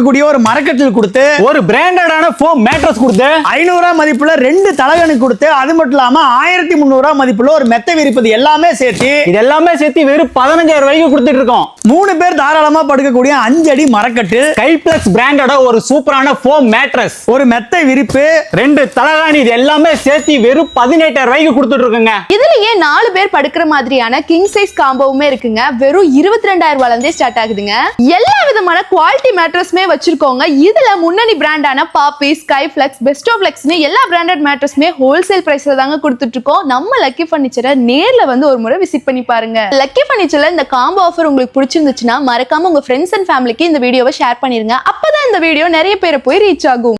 கூடிய ஒரு மரக்கட்டில் கொடுத்து ஒரு பிராண்டடான ஃபோம் மேட்ரஸ் கொடுத்து 500 மதிப்புல 2 தலகணி கொடுத்து அது மட்டும் இல்லாம 1300 மதிப்புல ஒரு மெத்தை விரிப்பது எல்லாமே சேர்த்து இது எல்லாமே சேர்த்து வெறும் 15000 ரூபாய்க்கு கொடுத்துட்டு இருக்கோம். 3 பேர் தாராளமா படுக்கக்கூடிய 5 அடி மரக்கட்டு, ஸ்கைப்ளெக்ஸ் பிராண்டோட ஒரு சூப்பரான ஃபோம் மேட்ரஸ், ஒரு மெத்தை விரிப்பு, 2 தலகாணி, இது எல்லாமே சேர்த்து வெறும் 18000 ரூபாய்க்கு கொடுத்துட்டு இருக்கோங்க. இதுலயே 4 பேர் படுக்கிற மாதிரியான கிங் சைஸ் காம்போவுமே இருக்குங்க. வெறும் 22000 ரூபாயிலிருந்தே ஸ்டார்ட் ஆகுதுங்க. எல்லா விதமான குவாலிட்டி மேட்ரஸ்மே வச்சிருக்கோங்க. இதுல முன்னணி பிராண்டான பாப்பி, ஸ்கைப்ளெக்ஸ், பெஸ்டோஃப்ளெக்ஸ்னு எல்லா பிராண்டட் மேட்ரஸ்மே ஹோல்சேல் பிரைஸ்ல தாங்க கொடுத்துட்டு இருக்கோம். நம்ம லக்கி ஃபர்னிச்சரை நேர்ல வந்து ஒரு முறை விசிட் பண்ணி பாருங்க. லக்கி ஃபர்னிச்சர்ல இந்த காம்போ ஆஃபர் உங்களுக்கு பிடிச்சிருந்துச்சுன்னா மறக்காம உங்க ஃப்ரெண்ட்ஸ் அண்ட் ஃபேமிலிக்கு இந்த வீடியோவை ஷேர் பண்ணிருங்க. அப்பதான் இந்த வீடியோ நிறைய பேரை போய் ரீச் ஆகும்.